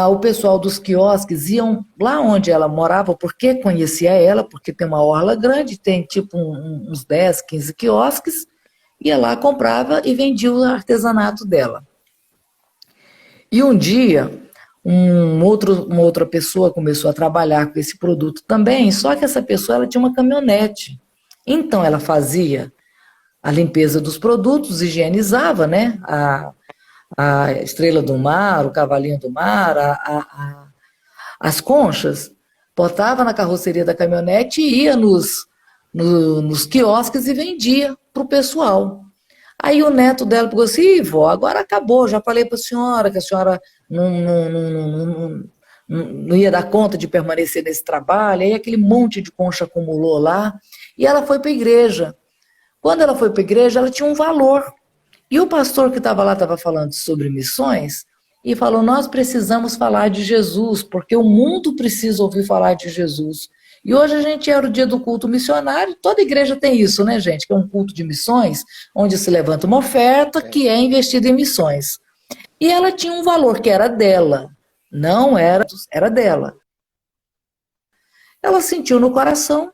o pessoal dos quiosques iam lá onde ela morava, porque conhecia ela, porque tem uma orla grande, tem tipo uns 10, 15 quiosques, ia lá, comprava e vendia o artesanato dela. E um dia, uma outra pessoa começou a trabalhar com esse produto também, só que essa pessoa ela tinha uma caminhonete. Então ela fazia a limpeza dos produtos, higienizava, né? A estrela do mar, o cavalinho do mar, as conchas, botava na carroceria da caminhonete e ia nos quiosques e vendia para o pessoal. Aí o neto dela pegou assim: "Ih, vó, agora acabou, já falei para a senhora que a senhora não ia dar conta de permanecer nesse trabalho". Aí aquele monte de concha acumulou lá e ela foi para a igreja. Quando ela foi para a igreja, ela tinha um valor. E o pastor que estava lá estava falando sobre missões e falou: nós precisamos falar de Jesus, porque o mundo precisa ouvir falar de Jesus. E hoje a gente era o dia do culto missionário, toda igreja tem isso, né, gente? Que é um culto de missões, onde se levanta uma oferta que é investida em missões. E ela tinha um valor que era dela, não era, era dela. Ela sentiu no coração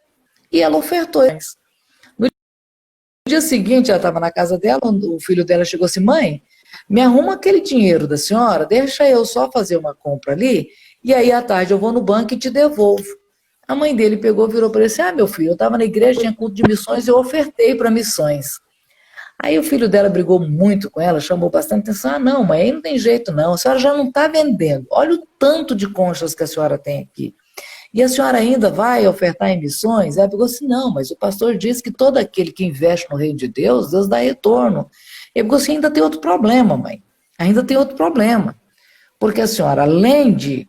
e ela ofertou. No dia seguinte, ela estava na casa dela, o filho dela chegou assim: mãe, me arruma aquele dinheiro da senhora, deixa eu só fazer uma compra ali, e aí à tarde eu vou no banco e te devolvo. A mãe dele pegou, virou para ele assim: ah, meu filho, eu estava na igreja, tinha culto de missões, eu ofertei para missões. Aí o filho dela brigou muito com ela, chamou bastante atenção: ah, não, mãe, aí não tem jeito não, a senhora já não está vendendo, olha o tanto de conchas que a senhora tem aqui. E a senhora ainda vai ofertar em missões? Ela pegou assim: não, mas o pastor disse que todo aquele que investe no reino de Deus, Deus dá retorno. Ele pegou assim: ainda tem outro problema, mãe. Ainda tem outro problema. Porque a senhora, além de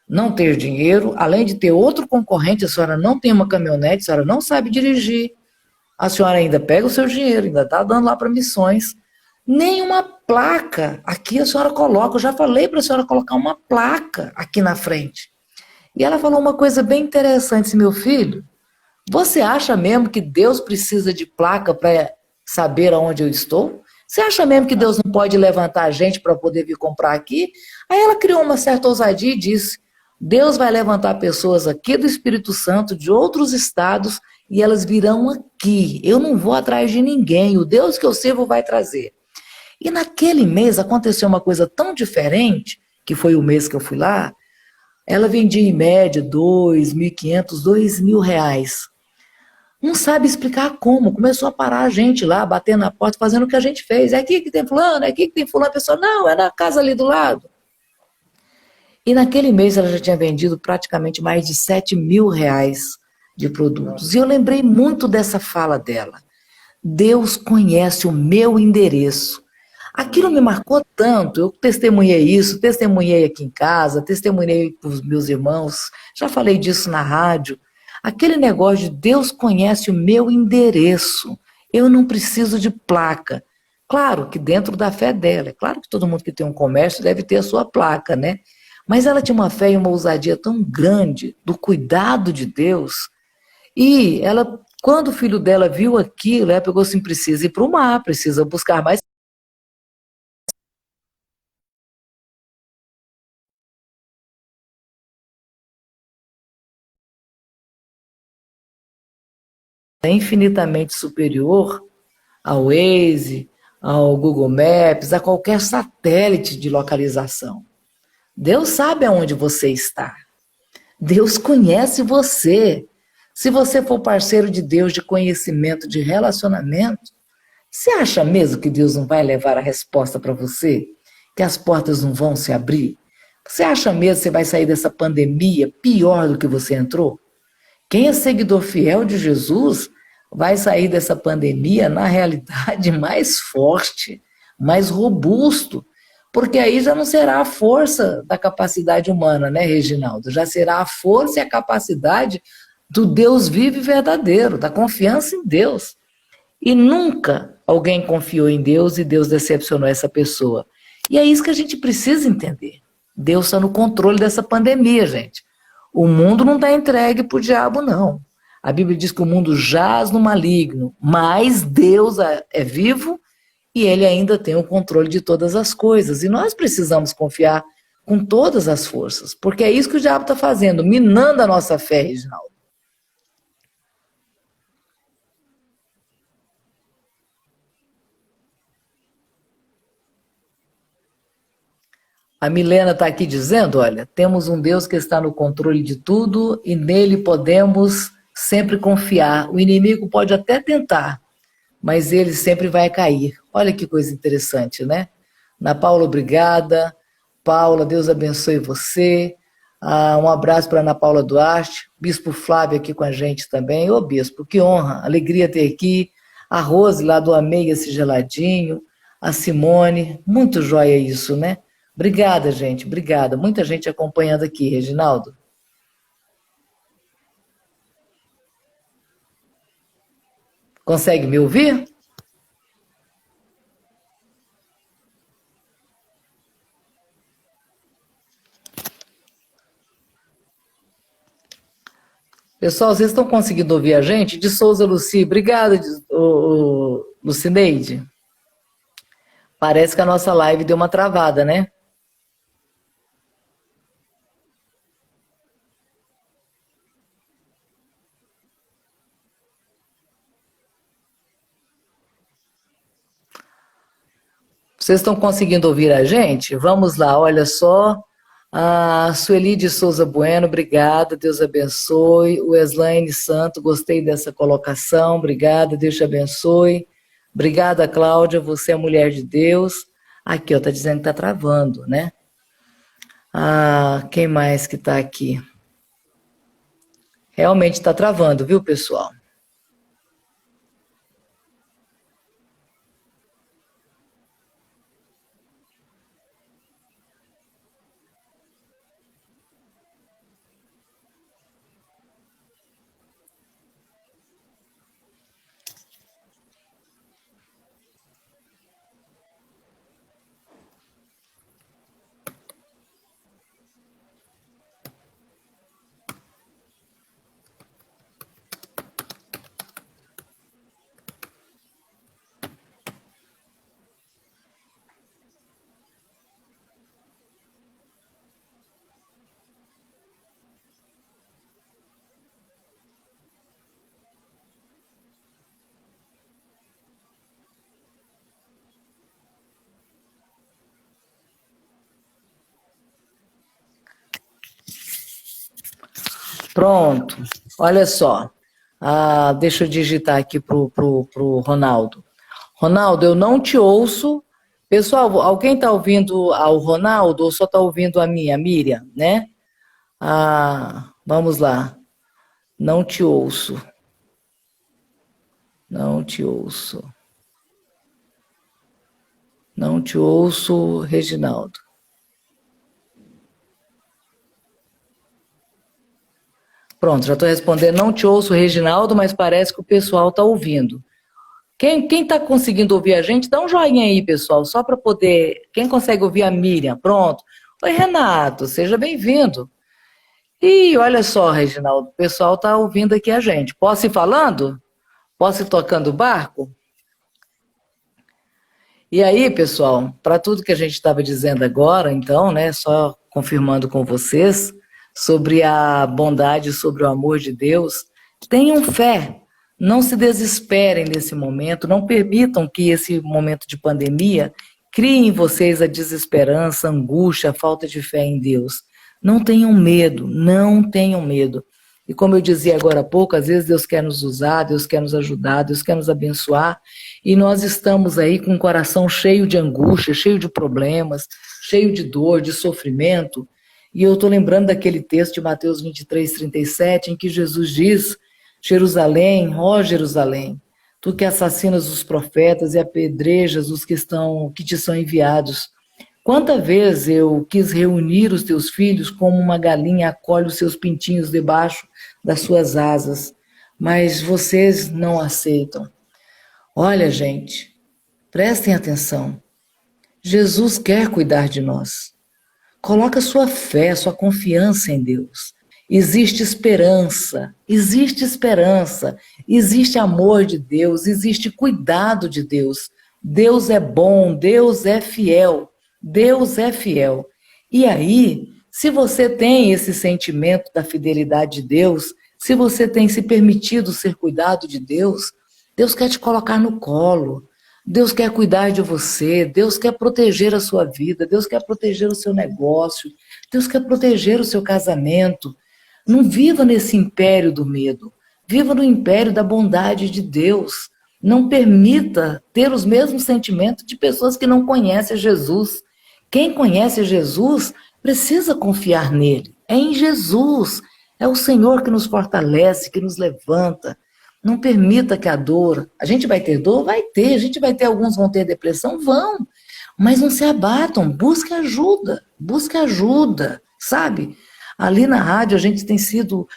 não ter dinheiro, além de ter outro concorrente, a senhora não tem uma caminhonete, a senhora não sabe dirigir, a senhora ainda pega o seu dinheiro, ainda está dando lá para missões. Nenhuma placa aqui a senhora coloca. Eu já falei para a senhora colocar uma placa aqui na frente. E ela falou uma coisa bem interessante: meu filho, você acha mesmo que Deus precisa de placa para saber aonde eu estou? Você acha mesmo que Deus não pode levantar a gente para poder vir comprar aqui? Aí ela criou uma certa ousadia e disse: Deus vai levantar pessoas aqui do Espírito Santo, de outros estados, e elas virão aqui. Eu não vou atrás de ninguém, o Deus que eu sirvo vai trazer. E naquele mês aconteceu uma coisa tão diferente, que foi o mês que eu fui lá. Ela vendia em média 2.500, R$ 2.000. Não sabe explicar como. Começou a parar a gente lá, batendo na porta, fazendo o que a gente fez. É aqui que tem fulano, é aqui que tem fulano. A pessoa: não, é na casa ali do lado. E naquele mês ela já tinha vendido praticamente mais de R$ 7.000 de produtos. E eu lembrei muito dessa fala dela: Deus conhece o meu endereço. Aquilo me marcou tanto. Eu testemunhei isso, testemunhei aqui em casa, testemunhei para os meus irmãos, já falei disso na rádio. Aquele negócio de Deus conhece o meu endereço. Eu não preciso de placa. Claro que dentro da fé dela, é claro que todo mundo que tem um comércio deve ter a sua placa, né? Mas ela tinha uma fé e uma ousadia tão grande do cuidado de Deus. E ela, quando o filho dela viu aquilo, ela pegou assim: precisa ir para o mar, precisa buscar mais. É infinitamente superior ao Waze, ao Google Maps, a qualquer satélite de localização. Deus sabe aonde você está. Deus conhece você. Se você for parceiro de Deus, de conhecimento, de relacionamento, você acha mesmo que Deus não vai levar a resposta para você? Que as portas não vão se abrir? Você acha mesmo que você vai sair dessa pandemia pior do que você entrou? Quem é seguidor fiel de Jesus vai sair dessa pandemia, na realidade, mais forte, mais robusto, porque aí já não será a força da capacidade humana, né, Reginaldo? Já será a força e a capacidade do Deus vivo e verdadeiro, da confiança em Deus. E nunca alguém confiou em Deus e Deus decepcionou essa pessoa. E é isso que a gente precisa entender. Deus está no controle dessa pandemia, gente. O mundo não está entregue para o diabo, não. A Bíblia diz que o mundo jaz no maligno, mas Deus é vivo e ele ainda tem o controle de todas as coisas. E nós precisamos confiar com todas as forças, porque é isso que o diabo está fazendo, minando a nossa fé, Reginaldo. A Milena está aqui dizendo, olha, temos um Deus que está no controle de tudo e nele podemos sempre confiar. O inimigo pode até tentar, mas ele sempre vai cair. Olha que coisa interessante, né? Ana Paula, obrigada. Paula, Deus abençoe você. Um abraço para Ana Paula Duarte. Bispo Flávio aqui com a gente também. Ô, Bispo, que honra, alegria ter aqui. A Rose lá do Amei Esse Geladinho. A Simone, muito joia isso, né? Obrigada, gente, obrigada. Muita gente acompanhando aqui, Reginaldo. Consegue me ouvir? Pessoal, vocês estão conseguindo ouvir a gente? De Souza Luci, obrigada, Lucineide. Parece que a nossa live deu uma travada, né? Vocês estão conseguindo ouvir a gente? Vamos lá, olha só. A Sueli de Souza Bueno, obrigada, Deus abençoe. O Eslaine Santo, gostei dessa colocação, obrigada, Deus te abençoe. Obrigada, Cláudia, você é mulher de Deus. Aqui, ó, tá dizendo que tá travando, né? Quem mais que tá aqui? Realmente tá travando, viu, pessoal? Pronto, olha só. Deixa eu digitar aqui pro Ronaldo. Ronaldo, eu não te ouço. Pessoal, alguém está ouvindo ao Ronaldo ou só está ouvindo a minha, Miriam, né? Vamos lá. Não te ouço. Não te ouço. Não te ouço, Reginaldo. Pronto, já estou respondendo. Não te ouço, Reginaldo, mas parece que o pessoal está ouvindo. Quem está conseguindo ouvir a gente, dá um joinha aí, pessoal, só para poder... Quem consegue ouvir a Miriam? Pronto. Oi, Renato, seja bem-vindo. E olha só, Reginaldo, o pessoal está ouvindo aqui a gente. Posso ir falando? Posso ir tocando o barco? E aí, pessoal, para tudo que a gente estava dizendo agora, então, né, só confirmando com vocês, sobre a bondade, sobre o amor de Deus, tenham fé, não se desesperem nesse momento, não permitam que esse momento de pandemia crie em vocês a desesperança, a angústia, a falta de fé em Deus. Não tenham medo, não tenham medo. E como eu dizia agora há pouco, às vezes Deus quer nos usar, Deus quer nos ajudar, Deus quer nos abençoar, e nós estamos aí com o coração cheio de angústia, cheio de problemas, cheio de dor, de sofrimento. E eu estou lembrando daquele texto de Mateus 23:37, em que Jesus diz: Jerusalém, ó Jerusalém, tu que assassinas os profetas e apedrejas os que te são enviados. Quantas vezes eu quis reunir os teus filhos como uma galinha acolhe os seus pintinhos debaixo das suas asas, mas vocês não aceitam. Olha, gente, prestem atenção. Jesus quer cuidar de nós. Coloca sua fé, sua confiança em Deus. Existe esperança, existe amor de Deus, existe cuidado de Deus. Deus é bom, Deus é fiel, Deus é fiel. E aí, se você tem esse sentimento da fidelidade de Deus, se você tem se permitido ser cuidado de Deus, Deus quer te colocar no colo. Deus quer cuidar de você, Deus quer proteger a sua vida, Deus quer proteger o seu negócio, Deus quer proteger o seu casamento. Não viva nesse império do medo, viva no império da bondade de Deus. Não permita ter os mesmos sentimentos de pessoas que não conhecem Jesus. Quem conhece Jesus precisa confiar nele. É em Jesus. É o Senhor que nos fortalece, que nos levanta. Não permita que a dor... A gente vai ter dor? Vai ter. A gente vai ter, alguns vão ter depressão? Vão. Mas não se abatam. Busque ajuda, sabe? Ali na rádio a gente tem sido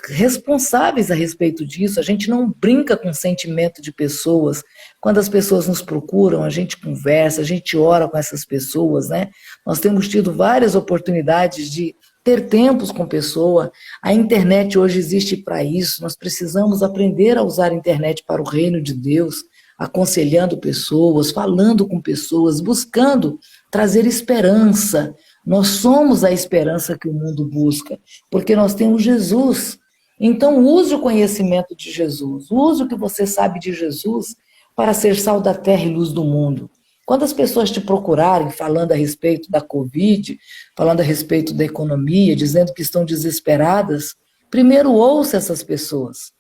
responsáveis a respeito disso, a gente não brinca com o sentimento de pessoas. Quando as pessoas nos procuram, a gente conversa, a gente ora com essas pessoas, né? Nós temos tido várias oportunidades de ter tempos com pessoa. A internet hoje existe para isso, nós precisamos aprender a usar a internet para o reino de Deus, aconselhando pessoas, falando com pessoas, buscando trazer esperança. Nós somos a esperança que o mundo busca, porque nós temos Jesus. Então, use o conhecimento de Jesus, use o que você sabe de Jesus para ser sal da terra e luz do mundo. Quando as pessoas te procurarem falando a respeito da Covid, falando a respeito da economia, dizendo que estão desesperadas, primeiro ouça essas pessoas.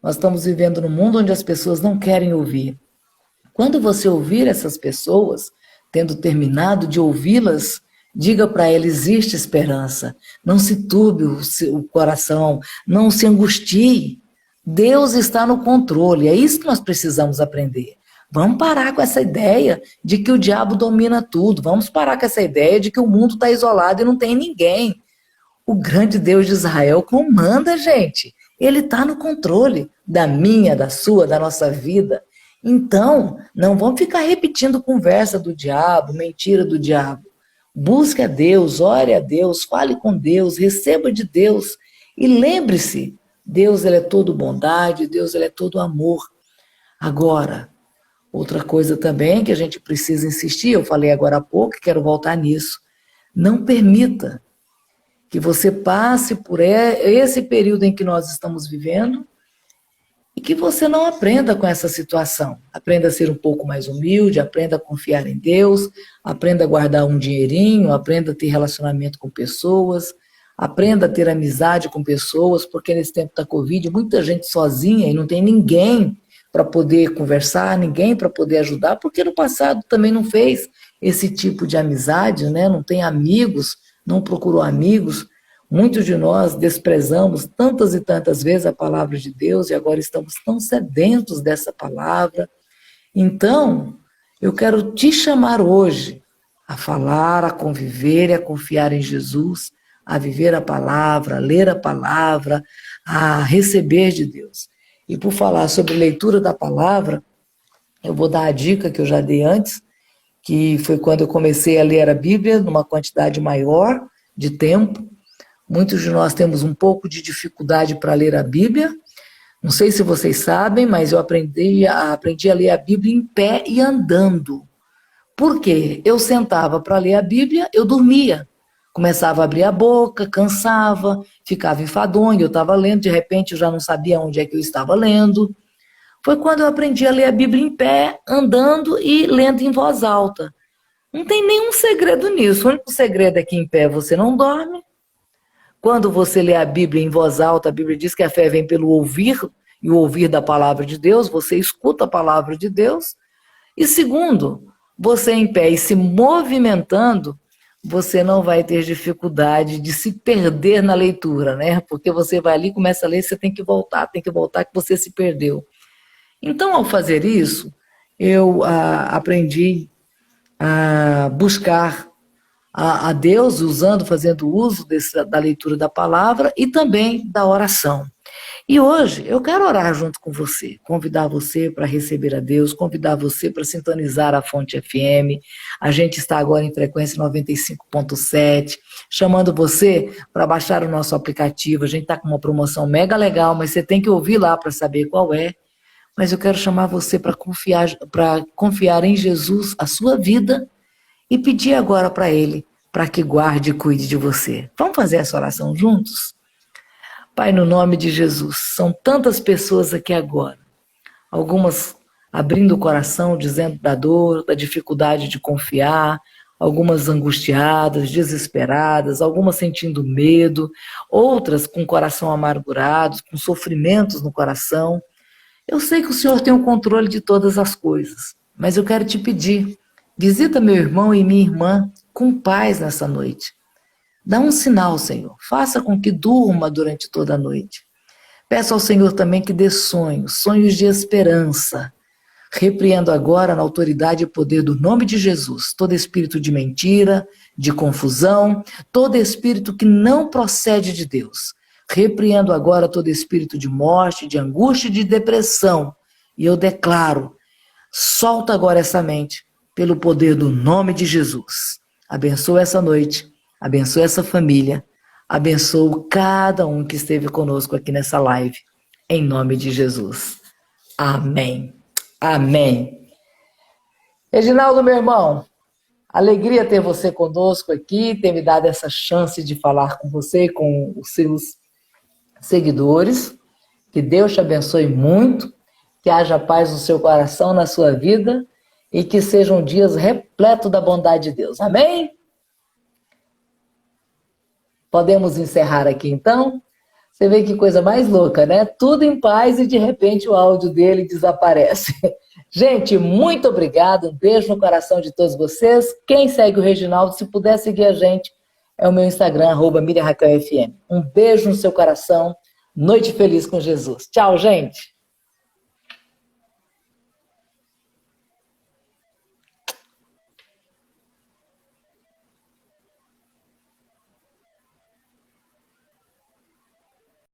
Nós estamos vivendo num mundo onde as pessoas não querem ouvir. Quando você ouvir essas pessoas, tendo terminado de ouvi-las, diga para ela, existe esperança, não se turbe o coração, não se angustie, Deus está no controle, é isso que nós precisamos aprender. Vamos parar com essa ideia de que o diabo domina tudo, vamos parar com essa ideia de que o mundo está isolado e não tem ninguém. O grande Deus de Israel comanda, gente, ele está no controle da minha, da sua, da nossa vida. Então, não vamos ficar repetindo conversa do diabo, mentira do diabo. Busque a Deus, ore a Deus, fale com Deus, receba de Deus. E lembre-se, Deus ele é todo bondade, Deus ele é todo amor. Agora, outra coisa também que a gente precisa insistir, eu falei agora há pouco, quero voltar nisso. Não permita que você passe por esse período em que nós estamos vivendo e que você não aprenda com essa situação. Aprenda a ser um pouco mais humilde, aprenda a confiar em Deus, aprenda a guardar um dinheirinho, aprenda a ter relacionamento com pessoas, aprenda a ter amizade com pessoas, porque nesse tempo da Covid, muita gente sozinha e não tem ninguém para poder conversar, ninguém para poder ajudar, porque no passado também não fez esse tipo de amizade, né? Não tem amigos, não procurou amigos. Muitos de nós desprezamos tantas e tantas vezes a palavra de Deus e agora estamos tão sedentos dessa palavra. Então, eu quero te chamar hoje a falar, a conviver e a confiar em Jesus, a viver a palavra, a ler a palavra, a receber de Deus. E por falar sobre leitura da palavra, eu vou dar a dica que eu já dei antes, que foi quando eu comecei a ler a Bíblia numa quantidade maior de tempo. Muitos de nós temos um pouco de dificuldade para ler a Bíblia. Não sei se vocês sabem, mas eu aprendi a ler a Bíblia em pé e andando. Por quê? Eu sentava para ler a Bíblia, eu dormia. Começava a abrir a boca, cansava, ficava enfadonho, eu estava lendo, de repente eu já não sabia onde é que eu estava lendo. Foi quando eu aprendi a ler a Bíblia em pé, andando e lendo em voz alta. Não tem nenhum segredo nisso. O único segredo é que em pé você não dorme. Quando você lê a Bíblia em voz alta, a Bíblia diz que a fé vem pelo ouvir, e o ouvir da palavra de Deus, você escuta a palavra de Deus. E segundo, você em pé e se movimentando, você não vai ter dificuldade de se perder na leitura, né? Porque você vai ali, começa a ler, você tem que voltar que você se perdeu. Então, ao fazer isso, eu aprendi a buscar a Deus, fazendo uso da leitura da palavra e também da oração. E hoje eu quero orar junto com você, convidar você para receber a Deus, convidar você para sintonizar a Fonte FM. A gente está agora em frequência 95.7, chamando você para baixar o nosso aplicativo. A gente está com uma promoção mega legal, mas você tem que ouvir lá para saber qual é. Mas eu quero chamar você para confiar em Jesus, a sua vida, e pedir agora para Ele, para que guarde e cuide de você. Vamos fazer essa oração juntos? Pai, no nome de Jesus, são tantas pessoas aqui agora. Algumas abrindo o coração, dizendo da dor, da dificuldade de confiar, algumas angustiadas, desesperadas, algumas sentindo medo, outras com o coração amargurado, com sofrimentos no coração. Eu sei que o Senhor tem o controle de todas as coisas, mas eu quero te pedir, visita meu irmão e minha irmã com paz nessa noite. Dá um sinal, Senhor, faça com que durma durante toda a noite. Peço ao Senhor também que dê sonhos, sonhos de esperança. Repreendo agora, na autoridade e poder do nome de Jesus, todo espírito de mentira, de confusão, todo espírito que não procede de Deus. Repreendo agora todo espírito de morte, de angústia e de depressão. E eu declaro, solta agora essa mente, pelo poder do nome de Jesus. Abençoa essa noite, abençoa essa família, abençoa cada um que esteve conosco aqui nessa live. Em nome de Jesus. Amém. Amém. Reginaldo, meu irmão, alegria ter você conosco aqui, ter me dado essa chance de falar com você, com os seus seguidores. Que Deus te abençoe muito, que haja paz no seu coração, na sua vida, e que sejam dias repletos da bondade de Deus. Amém? Podemos encerrar aqui, então? Você vê que coisa mais louca, né? Tudo em paz e, de repente, o áudio dele desaparece. Gente, muito obrigado. Um beijo no coração de todos vocês. Quem segue o Reginaldo, se puder seguir a gente, é o meu Instagram, @MiriamRaquelFM. Um beijo no seu coração. Noite feliz com Jesus. Tchau, gente.